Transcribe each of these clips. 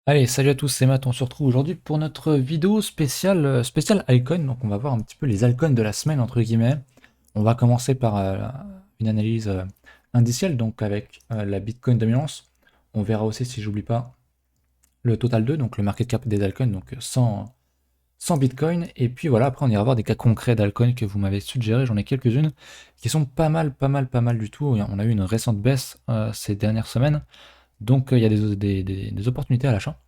Allez, salut à tous, c'est Matt, on se retrouve aujourd'hui pour notre vidéo spéciale, spéciale altcoin. Donc on va voir un petit peu les altcoins de la semaine, entre guillemets. On va commencer par une analyse indicielle, donc avec la Bitcoin dominance. On verra aussi, si j'oublie pas, le total 2, donc le market cap des altcoins, donc 100 Bitcoin. Et puis voilà, après on ira voir des cas concrets d'altcoins que vous m'avez suggéré. J'en ai quelques-unes qui sont pas mal, pas mal, pas mal du tout. On a eu une récente baisse ces dernières semaines, donc il y a des opportunités à l'achat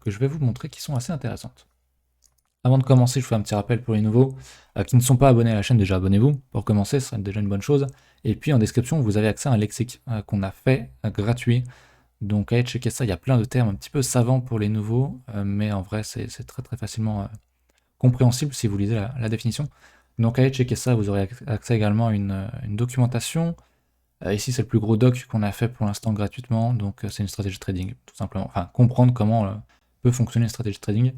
que je vais vous montrer qui sont assez intéressantes. Avant de commencer, je fais un petit rappel pour les nouveaux qui ne sont pas abonnés à la chaîne, déjà abonnez-vous, pour commencer, ce serait déjà une bonne chose. Et puis en description, vous avez accès à un lexique qu'on a fait gratuit. Donc allez checker ça, il y a plein de termes un petit peu savants pour les nouveaux, mais en vrai c'est très très facilement compréhensible si vous lisez la définition. Donc allez checker ça, vous aurez accès également à une documentation. Ici c'est le plus gros doc qu'on a fait pour l'instant gratuitement, donc c'est une stratégie de trading, tout simplement. Enfin, comprendre comment peut fonctionner une stratégie de trading.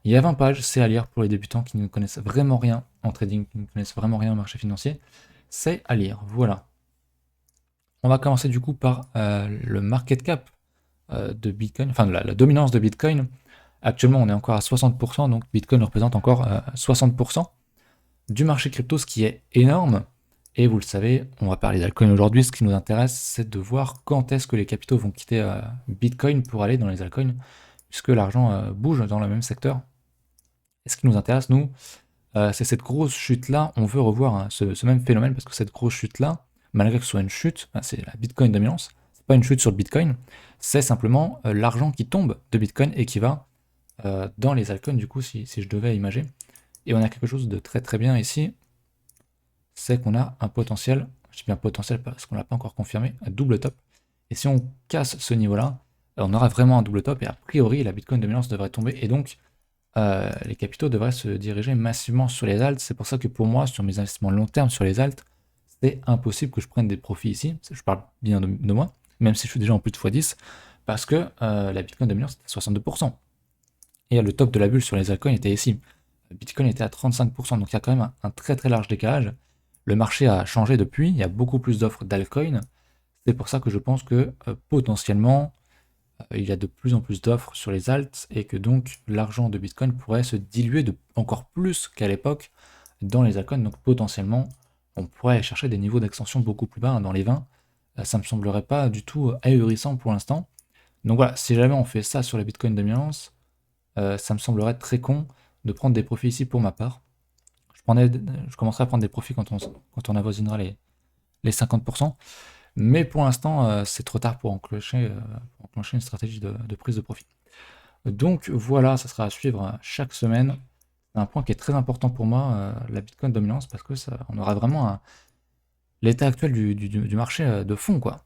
Il y a 20 pages, c'est à lire pour les débutants qui ne connaissent vraiment rien en trading, qui ne connaissent vraiment rien au marché financier. C'est à lire, voilà. On va commencer du coup par le market cap de Bitcoin, enfin la dominance de Bitcoin. Actuellement, on est encore à 60%, donc Bitcoin représente encore 60% du marché crypto, ce qui est énorme. Et vous le savez, on va parler d'altcoin aujourd'hui. Ce qui nous intéresse, c'est de voir quand est-ce que les capitaux vont quitter Bitcoin pour aller dans les altcoins, puisque l'argent bouge dans le même secteur. Et ce qui nous intéresse, nous, c'est cette grosse chute-là. On veut revoir ce même phénomène, parce que cette grosse chute-là, malgré que ce soit une chute, c'est la Bitcoin dominance, c'est pas une chute sur le Bitcoin, c'est simplement l'argent qui tombe de Bitcoin et qui va dans les altcoins, du coup, si je devais imager. Et on a quelque chose de très très bien ici, c'est qu'on a un potentiel, je dis bien potentiel parce qu'on ne l'a pas encore confirmé, un double top. Et si on casse ce niveau-là, on aura vraiment un double top, et a priori la Bitcoin dominance devrait tomber, et donc les capitaux devraient se diriger massivement sur les alts. C'est pour ça que pour moi, sur mes investissements long terme sur les alts, c'est impossible que je prenne des profits ici. Je parle bien de moi, même si je suis déjà en plus de x10, parce que la Bitcoin dominance était à 62%. Et le top de la bulle sur les altcoins était ici. Bitcoin était à 35%, donc il y a quand même un très très large décalage. Le marché a changé depuis, il y a beaucoup plus d'offres d'altcoins. C'est pour ça que je pense que potentiellement, il y a de plus en plus d'offres sur les alts et que donc l'argent de Bitcoin pourrait se diluer encore plus qu'à l'époque dans les altcoins. Donc potentiellement, on pourrait aller chercher des niveaux d'extension beaucoup plus bas, dans les 20. Ça me semblerait pas du tout ahurissant pour l'instant. Donc voilà, si jamais on fait ça sur la Bitcoin dominance, ça me semblerait très con de prendre des profits ici pour ma part. Je commencerai à prendre des profits quand on avoisinera les 50%. Mais pour l'instant, c'est trop tard pour enclencher une stratégie de prise de profit. Donc voilà, ça sera à suivre chaque semaine. C'est un point qui est très important pour moi, la Bitcoin dominance, parce que on aura vraiment l'état actuel du marché de fond, quoi.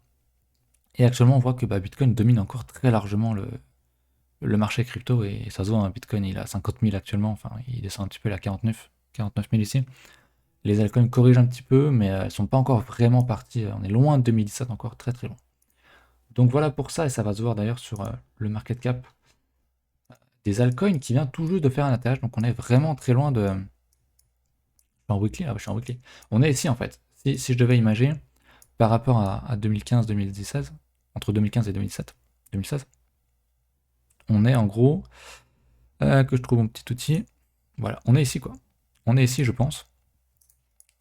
Et actuellement, on voit que Bitcoin domine encore très largement le marché crypto, et ça se voit, Bitcoin il est à 50 000 actuellement, enfin il descend un petit peu à 49 000 ici. Les altcoins corrigent un petit peu, mais elles sont pas encore vraiment parties. On est loin de 2017, encore très très loin. Donc voilà pour ça, et ça va se voir d'ailleurs sur le market cap des altcoins qui vient tout juste de faire un atterrage. Donc on est vraiment très loin de. Je suis en weekly, ah bah, je suis en weekly. On est ici en fait. Si je devais imaginer par rapport à 2015-2016, entre 2015 et 2017, 2016, on est en gros, que je trouve mon petit outil. Voilà, on est ici quoi. On est ici, je pense.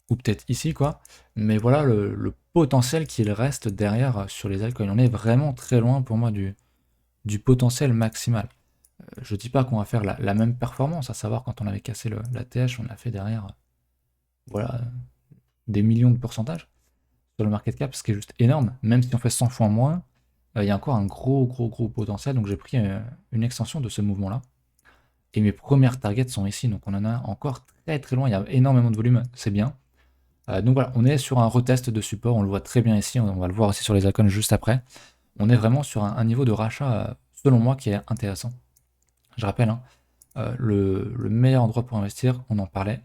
Ou peut-être ici quoi. Mais voilà le potentiel qu'il reste derrière sur les altcoins. On est vraiment très loin pour moi du potentiel maximal. Je dis pas qu'on va faire la même performance, à savoir quand on avait cassé la TH, on a fait derrière voilà, des millions de pourcentages sur le market cap, ce qui est juste énorme. Même si on fait 100 fois moins, il y a encore un gros gros gros potentiel. Donc j'ai pris une extension de ce mouvement-là. Et mes premières targets sont ici, donc on en a encore très très loin, il y a énormément de volume, c'est bien. Donc voilà, on est sur un retest de support, on le voit très bien ici, on va le voir aussi sur les icônes juste après. On est vraiment sur un niveau de rachat, selon moi, qui est intéressant. Je rappelle, hein, le meilleur endroit pour investir, on en parlait,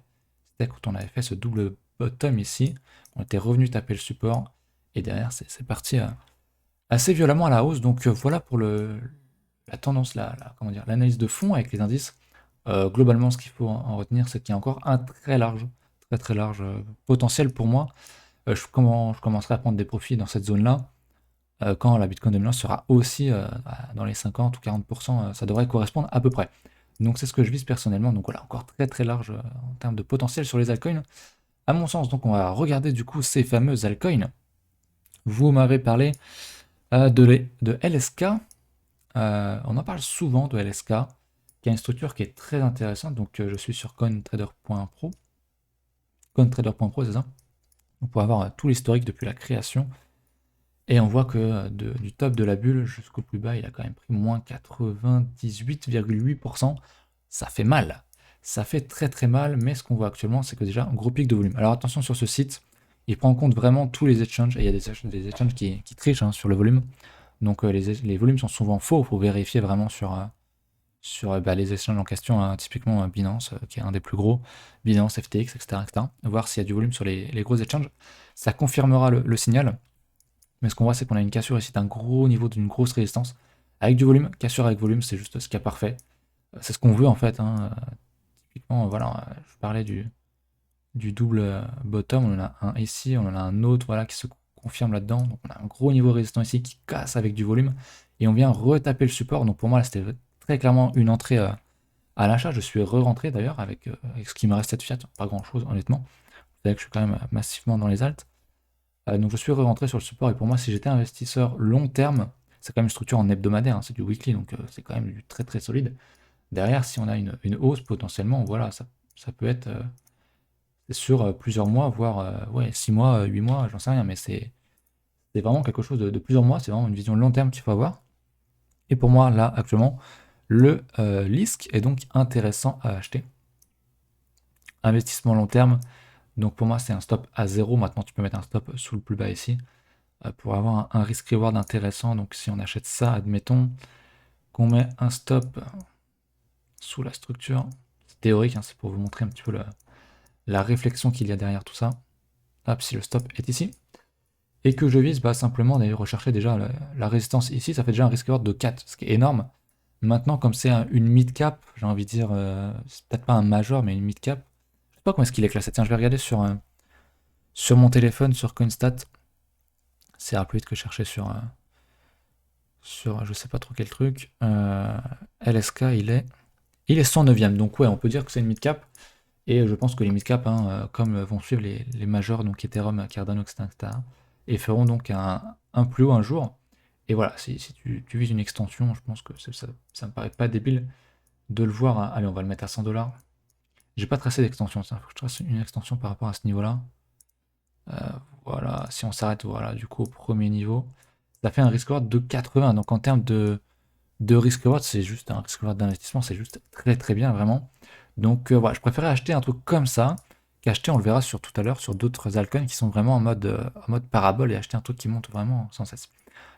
c'était quand on avait fait ce double bottom ici, on était revenu taper le support, et derrière c'est parti assez violemment à la hausse. Donc voilà pour la tendance, comment dire, l'analyse de fond avec les indices. Globalement, ce qu'il faut en retenir, c'est qu'il y a encore un très très large potentiel pour moi. Je commencerai à prendre des profits dans cette zone-là. quand la Bitcoin dominance sera aussi dans les 50 ou 40%, ça devrait correspondre à peu près. Donc c'est ce que je vise personnellement, donc voilà, encore très très large en termes de potentiel sur les altcoins, à mon sens. Donc on va regarder du coup ces fameuses altcoins. Vous m'avez parlé de LSK, on en parle souvent de LSK, qui a une structure qui est très intéressante, donc je suis sur cointrader.pro, cointrader.pro c'est ça, on peut avoir tout l'historique depuis la création. Et on voit que du top de la bulle jusqu'au plus bas, il a quand même pris moins 98,8%. Ça fait mal. Ça fait très très mal, mais ce qu'on voit actuellement, c'est que déjà, un gros pic de volume. Alors attention sur ce site, il prend en compte vraiment tous les exchanges, et il y a des exchanges qui trichent hein, sur le volume. Donc les volumes sont souvent faux, il faut vérifier vraiment sur les exchanges en question, hein, typiquement Binance, qui est un des plus gros, Binance, FTX, etc. Voir s'il y a du volume sur les gros exchanges. Ça confirmera le signal. Mais ce qu'on voit, c'est qu'on a une cassure ici d'un gros niveau, d'une grosse résistance. Avec du volume, cassure avec volume, c'est juste ce qui est parfait. C'est ce qu'on veut en fait. Hein. Typiquement, voilà, je parlais du double bottom, on en a un ici, on en a un autre voilà, qui se confirme là-dedans. Donc on a un gros niveau résistant ici qui casse avec du volume. Et on vient retaper le support. Donc pour moi, là, c'était très clairement une entrée à l'achat. Je suis re-rentré d'ailleurs avec ce qui me restait de fiat. Pas grand-chose, honnêtement. Vous savez que je suis quand même massivement dans les alts. Donc je suis rentré sur le support et pour moi si j'étais investisseur long terme, c'est quand même une structure en hebdomadaire, hein, c'est du weekly donc c'est quand même du très très solide. Derrière si on a une hausse potentiellement, voilà, ça peut être sur plusieurs mois, voire ouais, 6 mois, 8 mois, j'en sais rien, mais c'est vraiment quelque chose de plusieurs mois, c'est vraiment une vision long terme qu'il faut avoir. Et pour moi là actuellement, le LISC est donc intéressant à acheter. Investissement long terme, donc pour moi c'est un stop à 0, maintenant tu peux mettre un stop sous le plus bas ici. Pour avoir un risk-reward intéressant. Donc si on achète ça, admettons qu'on met un stop sous la structure, c'est théorique, hein, c'est pour vous montrer un petit peu la réflexion qu'il y a derrière tout ça. Hop, si le stop est ici, et que je vise simplement d'aller rechercher déjà la résistance ici, ça fait déjà un risk-reward de 4, ce qui est énorme. Maintenant, comme c'est une mid-cap, j'ai envie de dire, c'est peut-être pas un major, mais une mid-cap, je sais pas comment est-ce qu'il est classé. Tiens, je vais regarder sur mon téléphone, sur CoinStat. C'est plus vite que chercher sur je sais pas trop quel truc. LSK, il est 109ème. Donc ouais, on peut dire que c'est une mid-cap. Et je pense que les mid-cap, hein, comme vont suivre les majors, donc Ethereum, Cardano, etc., et feront donc un plus haut un jour. Et voilà, si tu vises une extension, je pense que ça me paraît pas débile de le voir. Allez, on va le mettre à 100$. J'ai pas tracé d'extension, il faut que je trace une extension par rapport à ce niveau-là. Voilà, si on s'arrête voilà, du coup au premier niveau, ça fait un risk reward de 80. Donc en termes de risk reward, c'est juste un risk reward d'investissement, c'est juste très très bien vraiment. Donc voilà, je préférais acheter un truc comme ça qu'acheter, on le verra sur tout à l'heure, sur d'autres altcoins qui sont vraiment en mode parabole et acheter un truc qui monte vraiment sans cesse.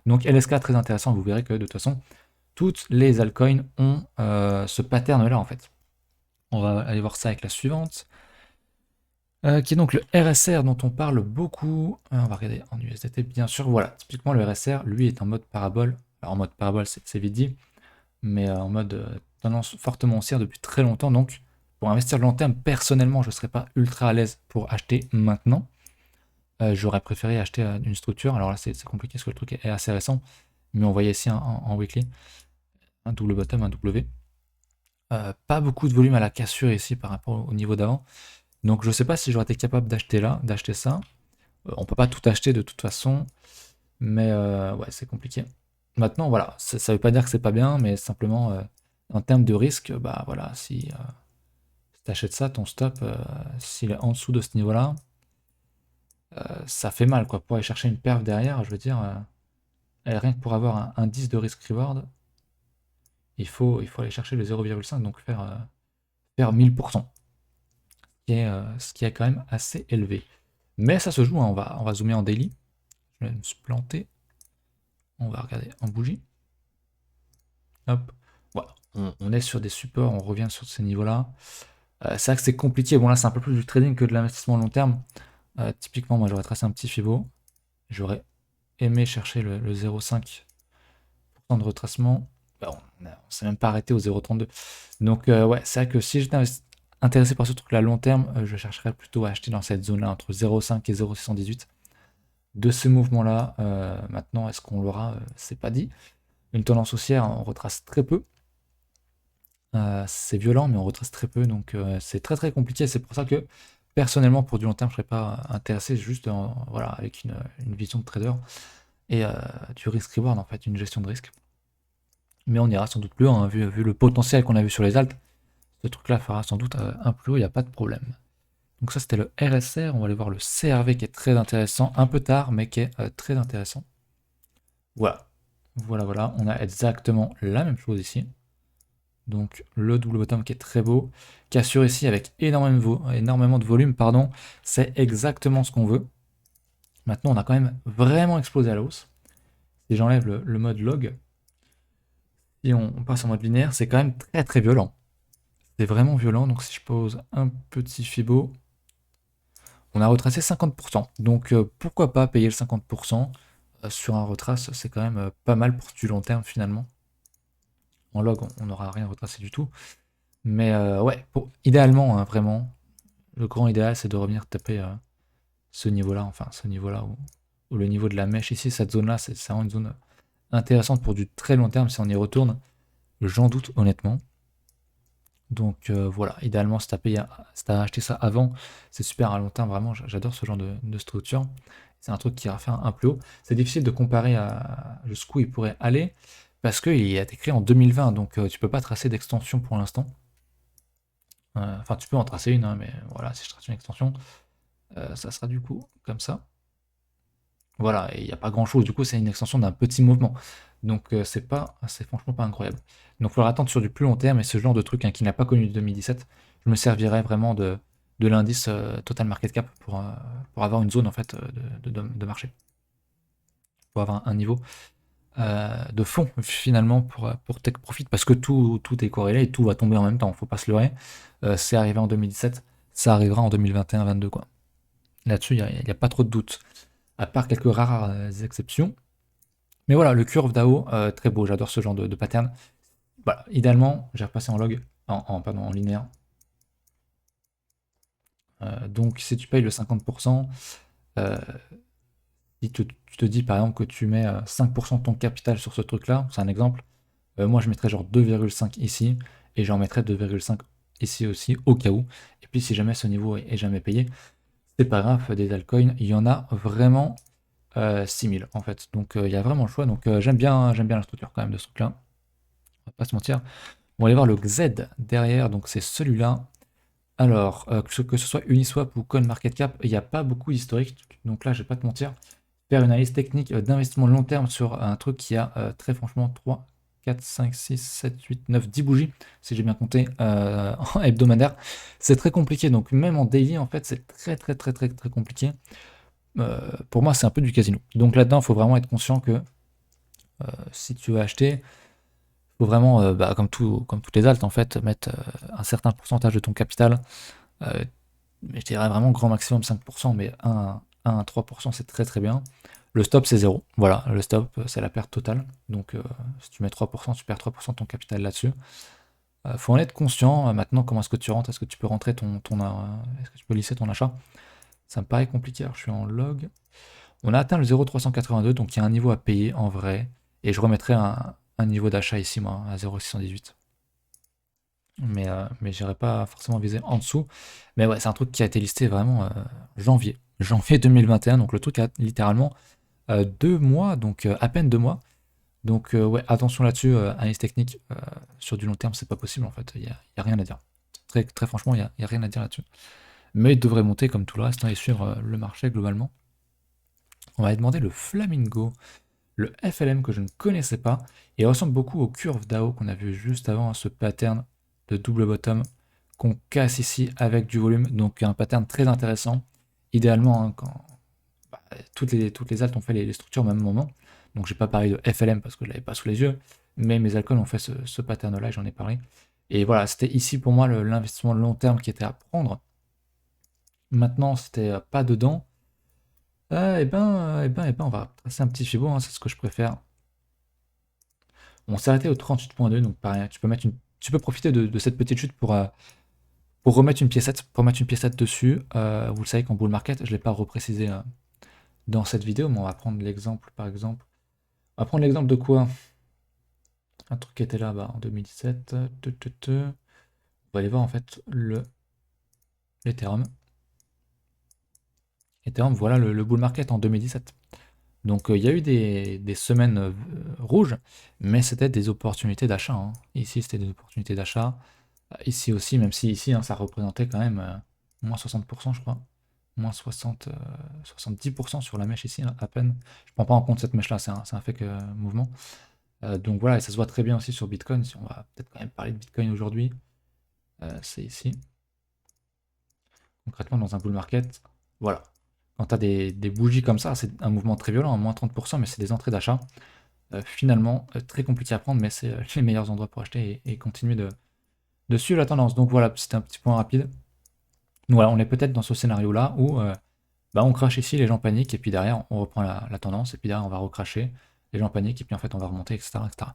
Donc LSK très intéressant, vous verrez que de toute façon, toutes les altcoins ont ce pattern là en fait. On va aller voir ça avec la suivante. Qui est donc le RSR dont on parle beaucoup. On va regarder en USDT bien sûr. Voilà, typiquement le RSR, lui est en mode parabole. Alors en mode parabole, c'est vite dit, mais en mode tendance fortement haussière depuis très longtemps. Donc pour investir long terme, personnellement, je ne serais pas ultra à l'aise pour acheter maintenant. J'aurais préféré acheter une structure. Alors là, c'est compliqué parce que le truc est assez récent, mais on voyait ici en weekly un double bottom, un W. Pas beaucoup de volume à la cassure ici par rapport au niveau d'avant. Donc je sais pas si j'aurais été capable d'acheter ça. On peut pas tout acheter de toute façon, mais ouais, c'est compliqué. Maintenant, voilà, ça veut pas dire que c'est pas bien, mais simplement en termes de risque, bah voilà, si tu achètes ça, ton stop, s'il est en dessous de ce niveau-là, ça fait mal quoi. Pour aller chercher une perf derrière, je veux dire, rien que pour avoir un 10 de risk-reward, il faut aller chercher le 0,5, donc faire 1000%, ce qui est quand même assez élevé. Mais ça se joue, hein, on va zoomer en daily. Je vais me suis planté. On va regarder en bougie. Hop. Voilà. On est sur des supports, on revient sur ces niveaux-là. C'est vrai que c'est compliqué. Bon, là, c'est un peu plus du trading que de l'investissement long terme. Typiquement, moi, j'aurais tracé un petit Fibo. J'aurais aimé chercher le 0,5% de retracement. Bah, on s'est même pas arrêté au 0,32. Donc, ouais, c'est vrai que si j'étais intéressé par ce truc-là long terme, je chercherais plutôt à acheter dans cette zone-là, entre 0,5 et 0,618. de ce mouvement-là. Maintenant, est-ce qu'on l'aura? C'est pas dit. Une tendance haussière, on retrace très peu. C'est violent, mais on retrace très peu, donc c'est très très compliqué. C'est pour ça que personnellement, pour du long terme, je serais pas intéressé juste voilà, avec une vision de trader et du risk-reward, en fait, une gestion de risque. Mais on ira sans doute plus haut, hein, vu le potentiel qu'on a vu sur les alts. Ce truc-là fera sans doute un plus haut, il n'y a pas de problème. Donc ça, c'était le RSR. On va aller voir le CRV qui est très intéressant, un peu tard, mais qui est très intéressant. Voilà. Voilà. On a exactement la même chose ici. Donc le double bottom qui est très beau, qui assure ici avec énormément de volume, pardon. C'est exactement ce qu'on veut. Maintenant, on a quand même vraiment explosé à la hausse. Si j'enlève le mode log, et on passe en mode linéaire, c'est quand même très très violent. C'est vraiment violent, donc si je pose un petit Fibo, on a retracé 50%. Donc pourquoi pas payer le 50% sur un retrace, c'est quand même pas mal pour du long terme finalement. En log, on n'aura rien retracé du tout. Mais ouais, idéalement, hein, vraiment, le grand idéal, c'est de revenir taper ce niveau-là, enfin ce niveau-là, ou le niveau de la mèche ici, cette zone-là, c'est vraiment une zone intéressante pour du très long terme si on y retourne. J'en doute honnêtement. Donc voilà, idéalement, si t'as acheté ça avant, c'est super à long terme, vraiment, j'adore ce genre de structure. C'est un truc qui ira faire un plus haut. C'est difficile de comparer jusqu'où il pourrait aller, parce qu'il a été créé en 2020, donc tu peux pas tracer d'extension pour l'instant. Enfin, tu peux en tracer une, hein, mais voilà, si je trace une extension, ça sera du coup comme ça. Voilà, et il n'y a pas grand chose, du coup, c'est une extension d'un petit mouvement. Donc, c'est franchement pas incroyable. Donc, il faudra attendre sur du plus long terme, et ce genre de truc hein, qui n'a pas connu de 2017, je me servirais vraiment de l'indice Total Market Cap pour avoir une zone en fait de marché, pour avoir un niveau de fond finalement pour Take Profit, parce que tout est corrélé et tout va tomber en même temps, faut pas se leurrer. C'est arrivé en 2017, ça arrivera en 2021-22 quoi. Là-dessus, il n'y a pas trop de doute, à part quelques rares exceptions. Mais voilà, le curve DAO, très beau, j'adore ce genre de pattern. Voilà, idéalement, j'ai repassé en log, pardon, en linéaire. Donc si tu payes le 50%, si tu te dis par exemple que tu mets 5% de ton capital sur ce truc-là, c'est un exemple, moi je mettrais genre 2,5 ici, et j'en mettrais 2,5 ici aussi, au cas où. Et puis si jamais ce niveau est jamais payé, c'est pas grave, des altcoins, il y en a vraiment 6000 en fait. Donc il y a vraiment le choix. Donc j'aime bien la structure quand même de ce truc-là. On va pas se mentir. On va aller voir le XZ derrière, donc c'est celui-là. Alors, que ce soit Uniswap ou CoinMarketCap, il n'y a pas beaucoup d'historique. Donc là, je vais pas te mentir. Faire une analyse technique d'investissement long terme sur un truc qui a très franchement 3, 4, 5, 6, 7, 8, 9, 10 bougies, si j'ai bien compté, en hebdomadaire, c'est très compliqué. Donc même en daily, en fait, c'est très compliqué. Pour moi, c'est un peu du casino. Donc là-dedans, il faut vraiment être conscient que si tu veux acheter, il faut vraiment, comme toutes les altes, en fait, mettre un certain pourcentage de ton capital. Je dirais vraiment grand maximum 5%, mais 1 à 3%, c'est très bien. Le stop, c'est 0. Voilà, le stop, c'est la perte totale. Donc, si tu mets 3%, tu perds 3% de ton capital là-dessus. Faut en être conscient. Maintenant, comment est-ce que tu rentres? Est-ce que tu peux rentrer est-ce que tu peux lisser ton achat? Ça me paraît compliqué. Alors, je suis en log. On a atteint le 0,382, donc il y a un niveau à payer en vrai. Et je remettrai un niveau d'achat ici, moi, à 0,618. Mais j'irai pas forcément viser en dessous. Mais ouais, c'est un truc qui a été listé vraiment janvier 2021. Donc le truc a littéralement 2 mois, donc à peine 2 mois. Donc ouais, attention là-dessus, analyse technique sur du long terme, c'est pas possible en fait. Il y a rien à dire. Très franchement, il y a rien à dire là-dessus. Mais il devrait monter comme tout le reste hein, et suivre le marché globalement. On va demander le Flamingo, le FLM que je ne connaissais pas. Il ressemble beaucoup aux curves DAO qu'on a vu juste avant, hein, ce pattern de double bottom qu'on casse ici avec du volume. Donc un pattern très intéressant. Idéalement, hein, quand toutes les altes ont fait les structures au même moment. Donc j'ai pas parlé de FLM parce que je l'avais pas sous les yeux, mais mes alcools ont fait ce pattern-là et j'en ai parlé. Et voilà, c'était ici pour moi l'investissement long terme qui était à prendre. Maintenant, c'était pas dedans. On va tracer un petit Fibo, hein, c'est ce que je préfère. On s'est arrêté au 38.2, donc pareil, tu peux profiter de cette petite chute pour mettre une piécette dessus. Vous le savez qu'en bull market, je ne l'ai pas reprécisé dans cette vidéo, mais on va prendre l'exemple, par exemple. On va prendre l'exemple de quoi? Un truc qui était là bah, en 2017. On va aller voir en fait l'Ethereum. Ethereum, voilà le bull market en 2017. Donc il y a eu des semaines rouges, mais c'était des opportunités d'achat, hein. Ici, c'était des opportunités d'achat. Ici aussi, même si ici, hein, ça représentait quand même moins 60%, je crois. Moins 60, 70% sur la mèche ici, hein, à peine. Je prends pas en compte cette mèche-là, c'est un fake mouvement. Donc voilà, et ça se voit très bien aussi sur Bitcoin. Si on va peut-être quand même parler de Bitcoin aujourd'hui, c'est ici. Concrètement, dans un bull market, voilà. Quand tu as des bougies comme ça, c'est un mouvement très violent, à moins 30%, mais c'est des entrées d'achat. Finalement, très compliqué à prendre, mais c'est les meilleurs endroits pour acheter et continuer de suivre la tendance. Donc voilà, c'était un petit point rapide. Donc voilà, on est peut-être dans ce scénario-là où bah, on crache ici, les gens paniquent, et puis derrière, on reprend la tendance, et puis derrière, on va recracher, les gens paniquent, et puis en fait, on va remonter, etc. etc.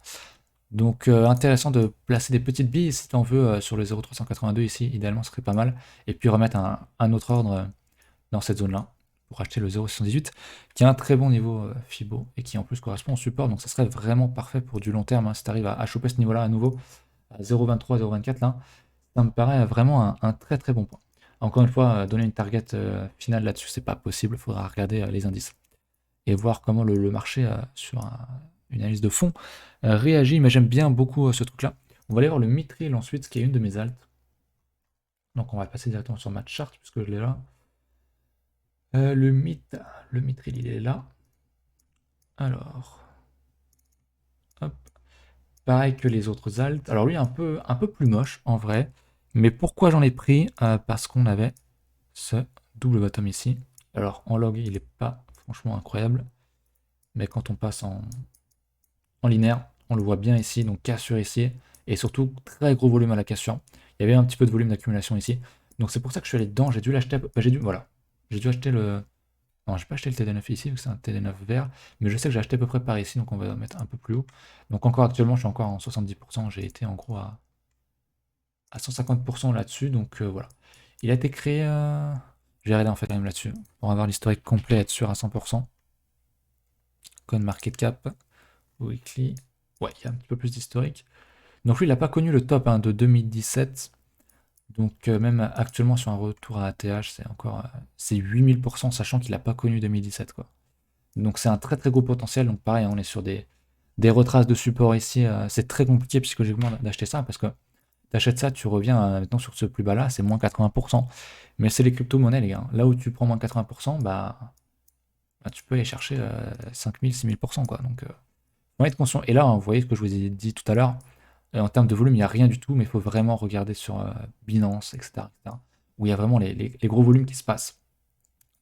Donc intéressant de placer des petites billes, si tu en veux, sur le 0,382 ici, idéalement, ce serait pas mal, et puis remettre un autre ordre dans cette zone-là, pour acheter le 0,78, qui a un très bon niveau Fibo, et qui en plus correspond au support, donc ça serait vraiment parfait pour du long terme, hein, si tu arrives à choper ce niveau-là à nouveau, à 0,23, 0,24 là, ça me paraît vraiment un très très bon point. Encore une fois, donner une target finale là-dessus, c'est pas possible, il faudra regarder les indices et voir comment le marché, sur une analyse de fond, réagit, mais j'aime bien beaucoup ce truc-là. On va aller voir le Mithril ensuite, qui est une de mes altes. Donc on va passer directement sur ma chart, puisque je l'ai là. Le Mithril, il est là. Alors, hop. Pareil que les autres altes. Alors lui, un peu plus moche, en vrai. Mais pourquoi j'en ai pris? Parce qu'on avait ce double bottom ici. Alors en log, il n'est pas franchement incroyable. Mais quand on passe en linéaire, on le voit bien ici. Donc cassure ici. Et surtout, très gros volume à la cassure. Il y avait un petit peu de volume d'accumulation ici. Donc c'est pour ça que je suis allé dedans. J'ai dû l'acheter. Voilà. J'ai dû acheter le. Non, j'ai pas acheté le TD9 ici, vu que c'est un TD9 vert, mais je sais que j'ai acheté à peu près par ici, donc on va mettre un peu plus haut. Donc encore actuellement, je suis encore en 70%, j'ai été en gros à 150% là-dessus, donc voilà. Il a été créé, je vais regarder en fait quand même là-dessus, pour avoir l'historique complet, être sûr à 100%. CoinMarketCap, Weekly, ouais, il y a un petit peu plus d'historique. Donc lui, il n'a pas connu le top hein, de 2017, donc même actuellement sur un retour à ATH, c'est encore c'est 8000%, sachant qu'il n'a pas connu 2017, quoi. Donc c'est un très très gros potentiel. Donc pareil, on est sur des retraces de support ici. C'est très compliqué psychologiquement d'acheter ça parce que tu achètes ça, tu reviens maintenant sur ce plus bas là, c'est moins 80%. Mais c'est les crypto-monnaies, les gars. Là où tu prends moins 80%, bah, tu peux aller chercher 5000, 6000%, quoi. Donc faut être conscient. Et là, hein, vous voyez ce que je vous ai dit tout à l'heure, en termes de volume, il n'y a rien du tout, mais il faut vraiment regarder sur Binance, etc., etc., où il y a vraiment les gros volumes qui se passent.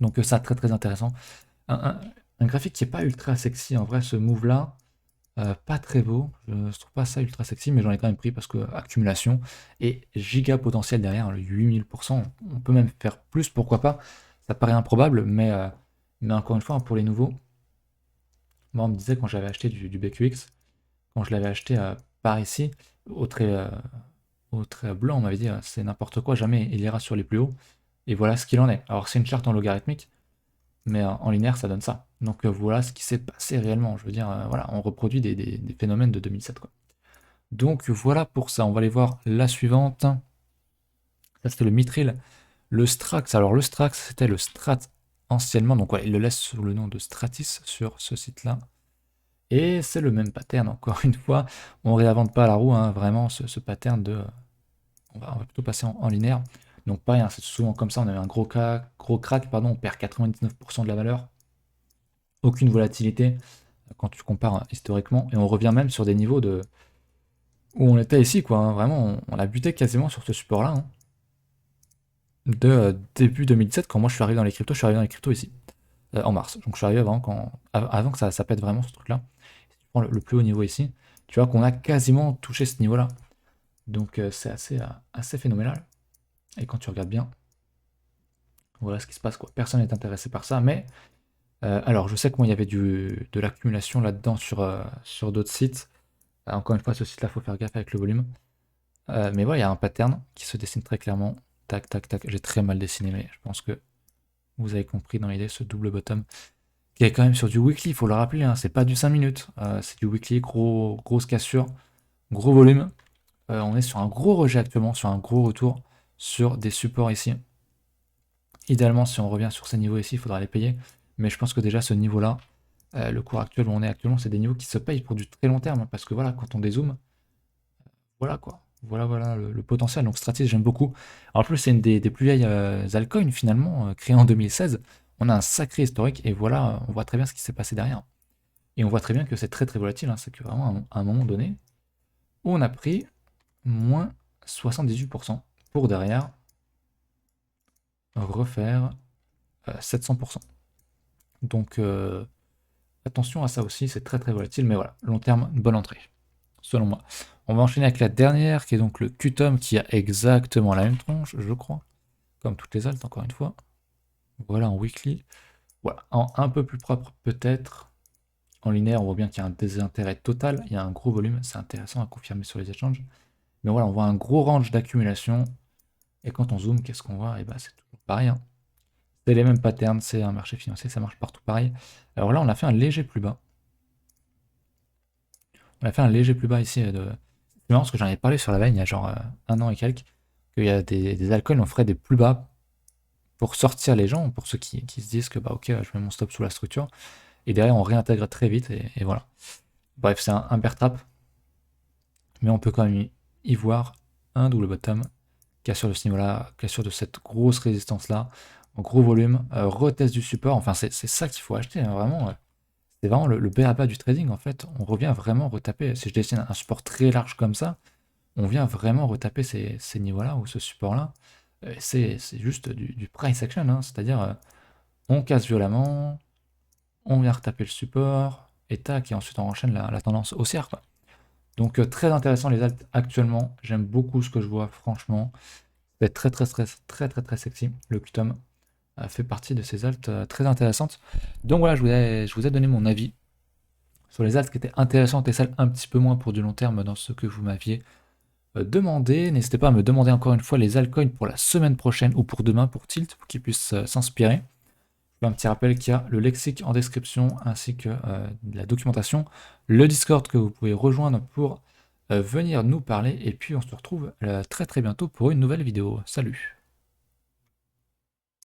Donc ça, très très intéressant. Un, un- un graphique qui est pas ultra sexy en vrai, ce move là, pas très beau, je trouve pas ça ultra sexy, mais j'en ai quand même pris parce que accumulation et giga potentiel derrière, hein, le 8000%, on peut même faire plus, pourquoi pas, ça paraît improbable, mais encore une fois, hein, pour les nouveaux, moi on me disait quand j'avais acheté du BQX, quand je l'avais acheté par ici, au trait, euh, au trait blanc, on m'avait dit c'est n'importe quoi, jamais il ira sur les plus hauts, et voilà ce qu'il en est. Alors c'est une charte en logarithmique, mais en linéaire, ça donne ça. Donc voilà ce qui s'est passé réellement. Je veux dire, voilà, on reproduit des phénomènes de 2007, quoi. Donc voilà pour ça. On va aller voir la suivante. Ça, c'était le Mithril. Le Strax. Alors le Strax, c'était le Strat anciennement. Donc voilà, il le laisse sous le nom de Stratis sur ce site-là. Et c'est le même pattern, encore une fois. On réinvente pas la roue, hein, vraiment, ce pattern de. On va plutôt passer en linéaire. Donc pareil, hein, c'est souvent comme ça. On a eu un gros crack, pardon, on perd 99% de la valeur. Aucune volatilité quand tu compares historiquement, et on revient même sur des niveaux de où on était ici, quoi, hein. Vraiment, on a buté quasiment sur ce support-là, hein. De début 2017, quand moi je suis arrivé dans les cryptos, je suis arrivé dans les cryptos ici, en mars. Donc je suis arrivé avant que ça pète vraiment ce truc-là. Si tu prends le plus haut niveau ici, tu vois qu'on a quasiment touché ce niveau-là. Donc c'est assez phénoménal. Et quand tu regardes bien, voilà ce qui se passe, quoi. Personne n'est intéressé par ça, mais alors je sais que moi il y avait de l'accumulation là-dedans sur d'autres sites. Encore une fois, ce site-là, il faut faire gaffe avec le volume. Mais voilà, il y a un pattern qui se dessine très clairement. Tac, tac, tac. J'ai très mal dessiné, mais je pense que vous avez compris dans l'idée, ce double bottom qui est quand même sur du weekly, il faut le rappeler, hein, c'est pas du 5 minutes, c'est du weekly, grosse cassure, gros volume. On est sur un gros rejet actuellement, sur un gros retour sur des supports ici. Idéalement, si on revient sur ces niveaux ici, il faudra les payer. Mais je pense que déjà ce niveau-là, le cours actuel où on est actuellement, c'est des niveaux qui se payent pour du très long terme. Parce que voilà, quand on dézoome, voilà quoi. Voilà le potentiel. Donc Stratis, j'aime beaucoup. En plus, c'est une des plus vieilles altcoins finalement, créée en 2016. On a un sacré historique et voilà, on voit très bien ce qui s'est passé derrière. Et on voit très bien que c'est très très volatile. Hein. C'est que vraiment à un moment donné, où on a pris moins 78% pour derrière refaire 700%. Donc attention à ça aussi, c'est très très volatile, mais voilà, long terme, bonne entrée, selon moi. On va enchaîner avec la dernière, qui est donc le QTOM, qui a exactement la même tronche, je crois, comme toutes les altes, encore une fois. Voilà, en weekly. Voilà, en un peu plus propre peut-être. En linéaire, on voit bien qu'il y a un désintérêt total, il y a un gros volume, c'est intéressant à confirmer sur les échanges. Mais voilà, on voit un gros range d'accumulation. Et quand on zoome, qu'est-ce qu'on voit? Et bah c'est toujours pareil. Hein. C'est les mêmes patterns, c'est un marché financier, ça marche partout pareil. Alors là, on a fait un léger plus bas. On a fait un léger plus bas ici. C'est marrant parce que j'en avais parlé sur la veille il y a genre un an et quelques, qu'il y a des alcools, on ferait des plus bas pour sortir les gens, pour ceux qui se disent que bah ok, je mets mon stop sous la structure, et derrière on réintègre très vite, et voilà. Bref, c'est un bear trap, mais on peut quand même y voir un double bottom, cassure de ce niveau-là, cassure de cette grosse résistance-là, en gros volume, retest du support, enfin c'est ça qu'il faut acheter, hein, vraiment. C'est vraiment le b.a.-ba du trading en fait. On revient vraiment retaper. Si je dessine un support très large comme ça, on vient vraiment retaper ces niveaux-là ou ce support-là. C'est juste du price action, hein. C'est-à-dire on casse violemment, on vient retaper le support, et tac, et ensuite on enchaîne la tendance haussière, quoi. Donc très intéressant les alts actuellement. J'aime beaucoup ce que je vois, franchement. C'est très sexy. Le QTOM fait partie de ces alts très intéressantes. Donc voilà, je vous ai donné mon avis sur les alts qui étaient intéressantes et celles un petit peu moins pour du long terme dans ce que vous m'aviez demandé. N'hésitez pas à me demander encore une fois les altcoins pour la semaine prochaine ou pour demain pour Tilt, pour qu'ils puissent s'inspirer. Je fais un petit rappel qu'il y a le lexique en description ainsi que de la documentation, le Discord que vous pouvez rejoindre pour venir nous parler et puis on se retrouve très très bientôt pour une nouvelle vidéo. Salut!